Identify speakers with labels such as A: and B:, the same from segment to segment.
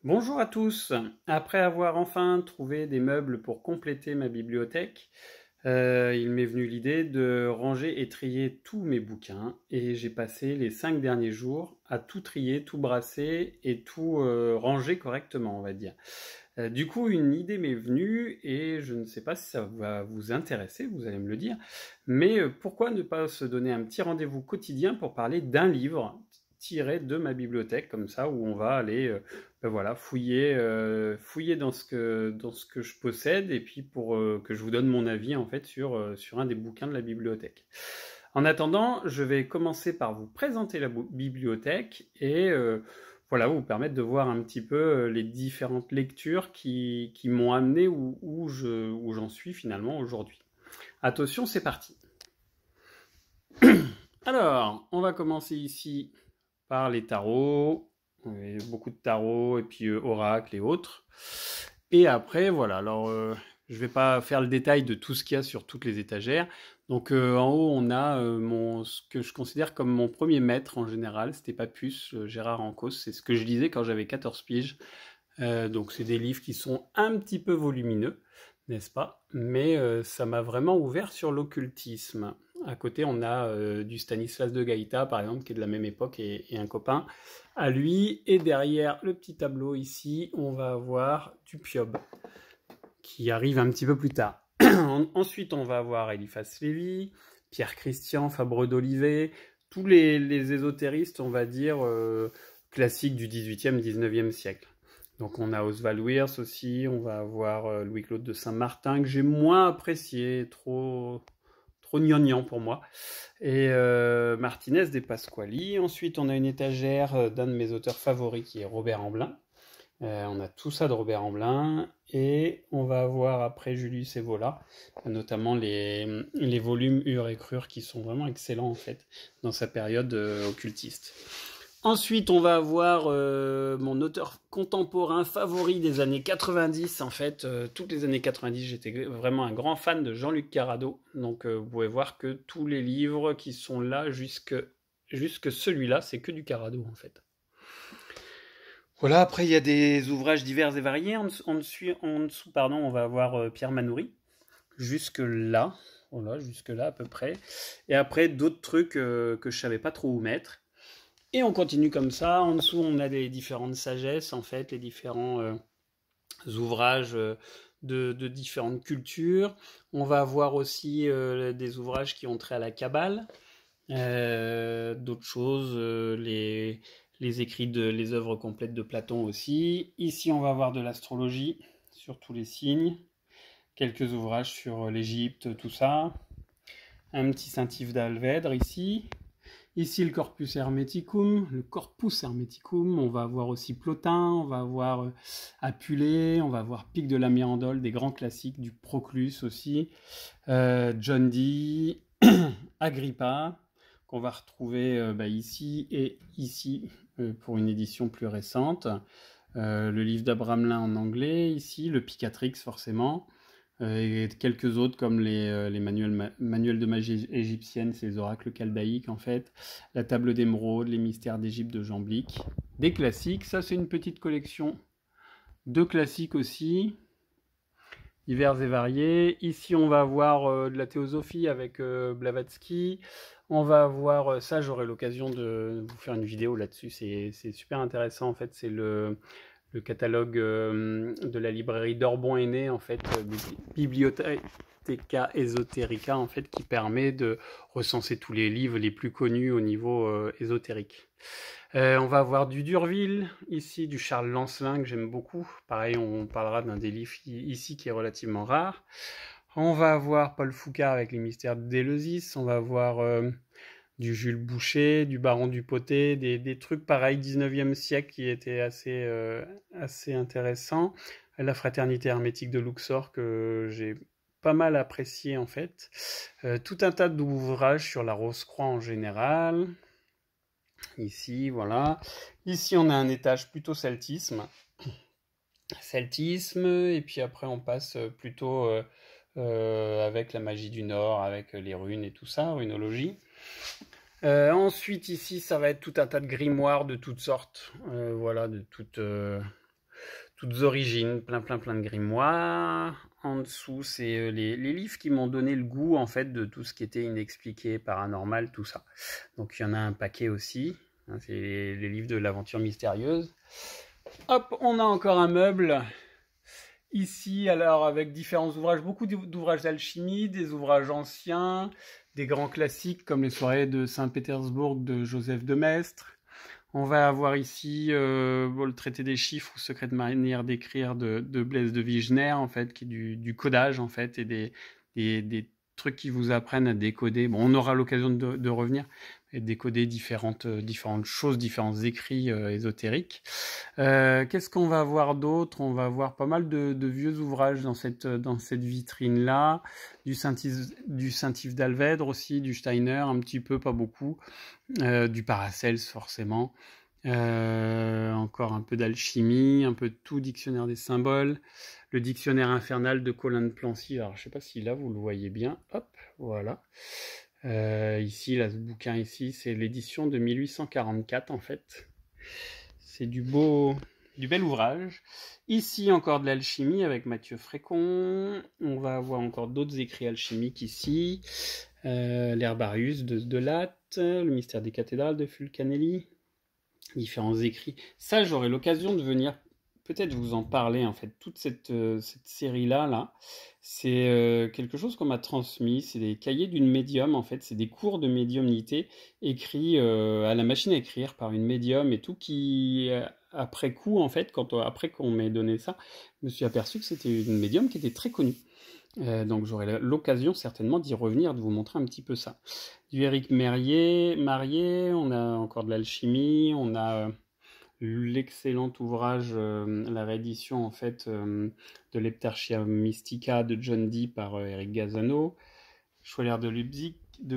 A: Bonjour à tous. Après avoir enfin trouvé des meubles pour compléter ma bibliothèque, il m'est venu l'idée de ranger et trier tous mes bouquins et j'ai passé les 5 derniers jours à tout trier, tout brasser et tout ranger correctement, on va dire. Du coup, une idée m'est venue et je ne sais pas si ça va vous intéresser, vous allez me le dire, mais pourquoi ne pas se donner un petit rendez-vous quotidien pour parler d'un livre tiré de ma bibliothèque, comme ça, où on va aller ben voilà, fouiller dans ce que je possède et puis pour que je vous donne mon avis en fait sur un des bouquins de la bibliothèque. En attendant, je vais commencer par vous présenter la bibliothèque et voilà, vous permettre de voir un petit peu les différentes lectures qui m'ont amené où j'en suis finalement aujourd'hui. Attention, c'est parti. Alors, on va commencer ici par les tarots, beaucoup de tarots et puis oracles et autres. Et après, voilà, alors je ne vais pas faire le détail de tout ce qu'il y a sur toutes les étagères. Donc en haut, on a ce que je considère comme mon premier maître en général, c'était Papus, Gérard Ancos, c'est ce que je lisais quand j'avais 14 piges. Donc c'est des livres qui sont un petit peu volumineux, n'est-ce pas? Mais ça m'a vraiment ouvert sur l'occultisme. À côté, on a du Stanislas de Gaïta, par exemple, qui est de la même époque, et un copain à lui. Et derrière le petit tableau ici, on va avoir du Piob, qui arrive un petit peu plus tard. Ensuite, on va avoir Eliphas Lévy, Pierre Christian, Fabre d'Olivet, tous les ésotéristes, on va dire, classiques du 18e, 19e siècle. Donc on a Oswald Wirth aussi, on va avoir Louis-Claude de Saint-Martin, que j'ai moins apprécié, trop gnangnan pour moi. Et Martinez de Pasquali. Ensuite, on a une étagère d'un de mes auteurs favoris qui est Robert Amblin. On a tout ça de Robert Amblin. Et on va avoir après Julius Evola, notamment les volumes Ur et Crur qui sont vraiment excellents en fait dans sa période occultiste. Ensuite, on va avoir mon auteur contemporain favori des années 90. En fait, toutes les années 90, j'étais vraiment un grand fan de Jean-Luc Carrado. Donc, vous pouvez voir que tous les livres qui sont là, jusque celui-là, c'est que du Carrado, en fait. Voilà, après, il y a des ouvrages divers et variés. En dessous, pardon, on va avoir Pierre Manoury. Jusque là, voilà, jusque là à peu près. Et après, d'autres trucs que je savais pas trop où mettre. Et on continue comme ça. En dessous, on a les différentes sagesses, en fait, les différents ouvrages de différentes cultures. On va avoir aussi des ouvrages qui ont trait à la Kabbale, d'autres choses, les écrits les œuvres complètes de Platon aussi. Ici, on va avoir de l'astrologie sur tous les signes, quelques ouvrages sur l'Égypte, tout ça. Un petit Saint-Yves d'Alvèdre ici. Ici, le Corpus Hermeticum, on va avoir aussi Plotin, on va avoir Apulée, on va avoir Pic de la Mirandole, des grands classiques, du Proclus aussi, John Dee, Agrippa, qu'on va retrouver ici et ici pour une édition plus récente, le livre d'Abramelin en anglais, ici, le Picatrix forcément, et quelques autres comme les manuels de magie égyptienne, c'est les oracles chaldéiques en fait, la table d'émeraude, les mystères d'Égypte de Jean Blic, des classiques. Ça c'est une petite collection de classiques aussi, divers et variés. Ici on va avoir de la théosophie avec Blavatsky. On va avoir, ça j'aurai l'occasion de vous faire une vidéo là-dessus, c'est super intéressant en fait, c'est le catalogue de la librairie d'Orbon Aîné, en fait, Bibliotheca Esoterica, en fait, qui permet de recenser tous les livres les plus connus au niveau ésotérique. On va avoir du Durville, ici, du Charles Lancelin, que j'aime beaucoup. Pareil, on parlera d'un des livres ici qui est relativement rare. On va avoir Paul Foucart avec les mystères d'Éleusis. On va avoir du Jules Boucher, du Baron du Poté, des trucs pareils 19e siècle qui étaient assez intéressants. La Fraternité hermétique de Luxor que j'ai pas mal apprécié en fait. Tout un tas d'ouvrages sur la Rose-Croix en général. Ici, voilà. Ici, on a un étage plutôt celtisme. Et puis après, on passe plutôt avec la magie du Nord, avec les runes et tout ça, runologie. Ensuite, ici, ça va être tout un tas de grimoires de toutes sortes, voilà, de toutes toutes origines, plein de grimoires. En dessous, c'est les livres qui m'ont donné le goût en fait de tout ce qui était inexpliqué, paranormal, tout ça. Donc il y en a un paquet aussi. Hein, c'est les livres de l'aventure mystérieuse. Hop, on a encore un meuble. Ici, alors avec différents ouvrages, beaucoup d'ouvrages d'alchimie, des ouvrages anciens, des grands classiques comme les soirées de Saint-Pétersbourg de Joseph de Maistre. On va avoir ici le traité des chiffres ou secrète manière d'écrire de Blaise de Vigenère, en fait, qui est du codage, en fait, et des trucs qui vous apprennent à décoder. Bon, on aura l'occasion de revenir et de décoder différentes choses, différents écrits ésotériques. Qu'est-ce qu'on va voir d'autre? On va voir pas mal de vieux ouvrages dans cette vitrine-là, du Saint-Yves d'Alvèdre aussi, du Steiner, un petit peu, pas beaucoup, du Paracels forcément, encore un peu d'alchimie, un peu de tout, dictionnaire des symboles, le dictionnaire infernal de Colin de Plancy. Alors je sais pas si là vous le voyez bien, hop, voilà. Ici, là, ce bouquin ici, c'est l'édition de 1844 en fait. C'est du bel ouvrage. Ici, encore de l'alchimie avec Mathieu Frécon. On va avoir encore d'autres écrits alchimiques ici. L'Herbarius de Latte, le mystère des cathédrales de Fulcanelli. Différents écrits. Ça, j'aurai l'occasion de venir peut-être vous en parler, en fait. Toute cette série-là, c'est quelque chose qu'on m'a transmis. C'est des cahiers d'une médium, en fait. C'est des cours de médiumnité écrits à la machine à écrire par une médium et tout qui, après coup, en fait, après qu'on m'ait donné ça, je me suis aperçu que c'était une médium qui était très connue. Donc j'aurai l'occasion certainement d'y revenir, de vous montrer un petit peu ça. Du Éric Marié, on a encore de l'alchimie, on a l'excellent ouvrage, la réédition en fait de l'Heptarchia Mystica de John Dee par Eric Gazzano, Schweller de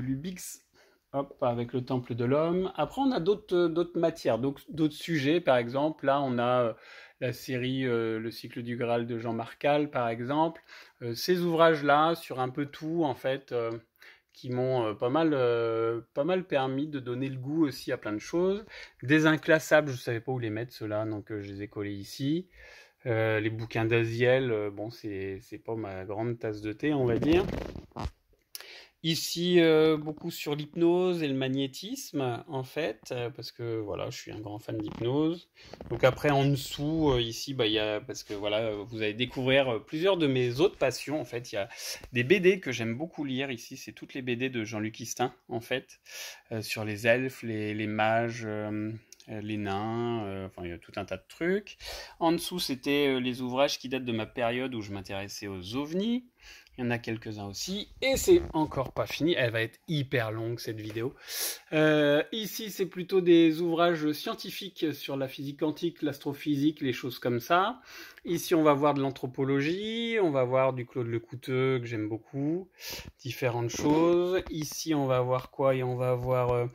A: Lubix, hop, avec le Temple de l'Homme. Après on a d'autres matières, d'autres sujets, par exemple, là on a la série Le cycle du Graal de Jean Marcal, par exemple. Ces ouvrages-là, sur un peu tout, en fait, qui m'ont pas mal permis de donner le goût aussi à plein de choses. Des inclassables, je ne savais pas où les mettre, ceux-là, donc je les ai collés ici. Les bouquins d'Aziel, bon, c'est pas ma grande tasse de thé, on va dire. Ici, beaucoup sur l'hypnose et le magnétisme, en fait, parce que voilà, je suis un grand fan d'hypnose. Donc après, en dessous, ici, bah, parce que voilà, vous allez découvrir plusieurs de mes autres passions. En fait, il y a des BD que j'aime beaucoup lire. Ici, c'est toutes les BD de Jean-Luc Istin, en fait, sur les elfes, les mages. Les nains, enfin il y a tout un tas de trucs. En dessous, c'était les ouvrages qui datent de ma période où je m'intéressais aux ovnis. Il y en a quelques-uns aussi. Et c'est encore pas fini. Elle va être hyper longue cette vidéo. Ici, c'est plutôt des ouvrages scientifiques sur la physique quantique, l'astrophysique, les choses comme ça. Ici, on va voir de l'anthropologie. On va voir du Claude Lecouteux, que j'aime beaucoup. Différentes choses. Ici, on va voir quoi? Et on va voir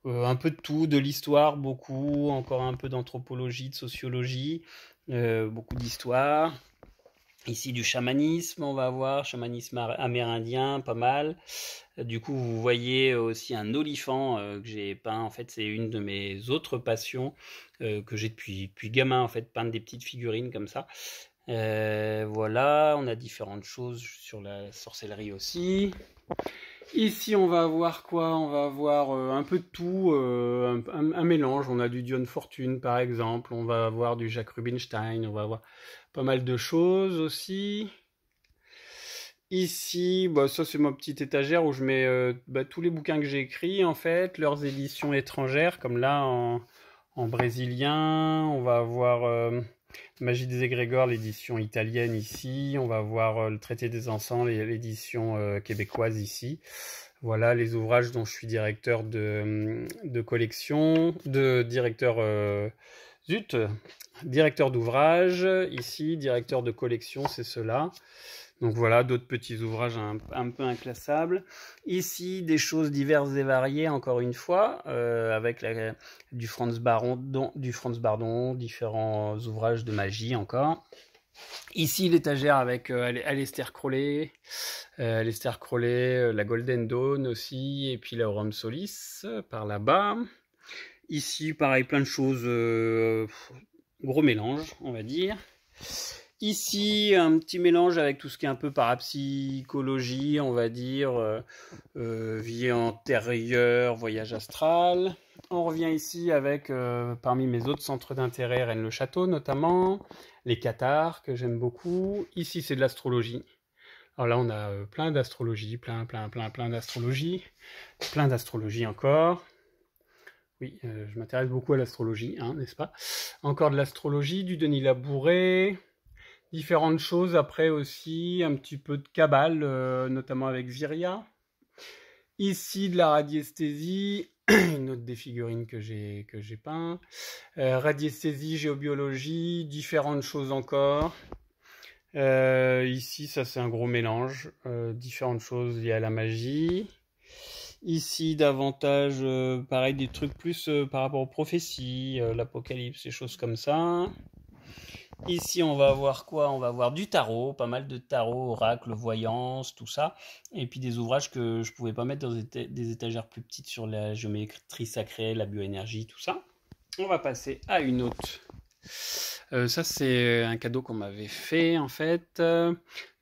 A: un peu de tout, de l'histoire, beaucoup. Encore un peu d'anthropologie, de sociologie. Beaucoup d'histoire. Ici du chamanisme, on va voir, chamanisme amérindien, pas mal. Du coup, vous voyez aussi un olifant que j'ai peint. En fait, c'est une de mes autres passions que j'ai depuis gamin, en fait, peindre des petites figurines comme ça. Voilà, on a différentes choses sur la sorcellerie aussi. Ici, on va avoir quoi? On va avoir un peu de tout, un mélange. On a du Dion Fortune, par exemple. On va avoir du Jacques Rubinstein. On va avoir pas mal de choses aussi. Ici, bah, ça c'est ma petite étagère où je mets tous les bouquins que j'ai écrits, en fait, leurs éditions étrangères, comme là en brésilien. On va avoir Magie des égrégores, l'édition italienne ici. On va voir le Traité des encens, l'édition québécoise ici. Voilà les ouvrages dont je suis directeur de collection, directeur d'ouvrage. Ici, directeur de collection, c'est cela. Donc voilà, d'autres petits ouvrages un peu inclassables. Ici, des choses diverses et variées, encore une fois, avec du Franz Bardon, différents ouvrages de magie encore. Ici, l'étagère avec Aleister Crowley, la Golden Dawn aussi, et puis la Aurum Solis par là-bas. Ici, pareil, plein de choses gros mélange, on va dire. Ici, un petit mélange avec tout ce qui est un peu parapsychologie, on va dire, vie antérieure, voyage astral. On revient ici avec, parmi mes autres centres d'intérêt, Rennes-le-Château notamment, les cathares que j'aime beaucoup. Ici, c'est de l'astrologie. Alors là, on a plein d'astrologie, plein d'astrologie, plein d'astrologie encore. Oui, je m'intéresse beaucoup à l'astrologie, hein, n'est-ce pas? Encore de l'astrologie, du Denis Labouré, différentes choses après aussi, un petit peu de cabale, notamment avec Viria. Ici, de la radiesthésie, une autre des figurines que j'ai peint. Radiesthésie, géobiologie, différentes choses encore. Ici, ça c'est un gros mélange, différentes choses liées à la magie. Ici, davantage, pareil, des trucs plus par rapport aux prophéties, l'apocalypse, des choses comme ça. Ici, on va avoir quoi? On va avoir du tarot, pas mal de tarot, oracle, voyance, tout ça. Et puis des ouvrages que je pouvais pas mettre dans des étagères plus petites sur la géométrie sacrée, la bioénergie, tout ça. On va passer à une autre. Ça, c'est un cadeau qu'on m'avait fait, en fait.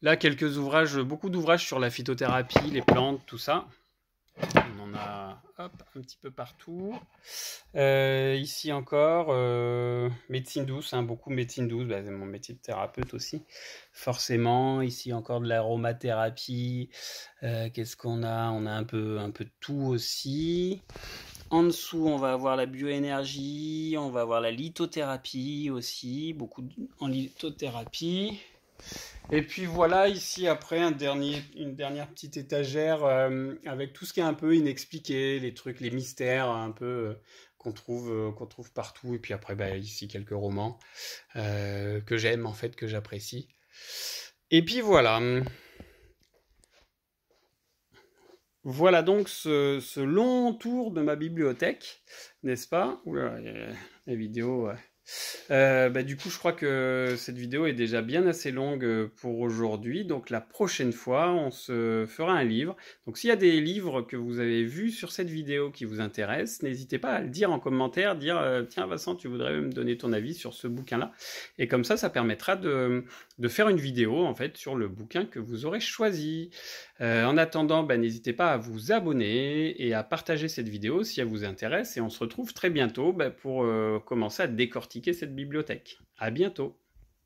A: Là, quelques ouvrages, beaucoup d'ouvrages sur la phytothérapie, les plantes, tout ça. On en a hop, un petit peu partout. Ici encore, médecine douce, hein, beaucoup médecine douce, bah, c'est mon métier de thérapeute aussi, forcément. Ici encore de l'aromathérapie. Qu'est-ce qu'on a? On a un peu de tout aussi. En dessous, on va avoir la bioénergie, on va avoir la lithothérapie aussi, beaucoup en lithothérapie. Et puis voilà, ici après une dernière petite étagère avec tout ce qui est un peu inexpliqué, les trucs, les mystères un peu qu'on trouve partout. Et puis après, bah, ici quelques romans que j'aime en fait, que j'apprécie. Et puis voilà. Voilà donc ce long tour de ma bibliothèque, n'est-ce pas? Oula, la vidéo. Bah, du coup, je crois que cette vidéo est déjà bien assez longue pour aujourd'hui. Donc, la prochaine fois, on se fera un livre. Donc, s'il y a des livres que vous avez vus sur cette vidéo qui vous intéressent, n'hésitez pas à le dire en commentaire, dire tiens, Vincent, tu voudrais me donner ton avis sur ce bouquin-là. Et comme ça permettra de faire une vidéo en fait sur le bouquin que vous aurez choisi. En attendant, bah, n'hésitez pas à vous abonner et à partager cette vidéo si elle vous intéresse. Et on se retrouve très bientôt bah, pour commencer à décortiquer cette bibliothèque. À bientôt!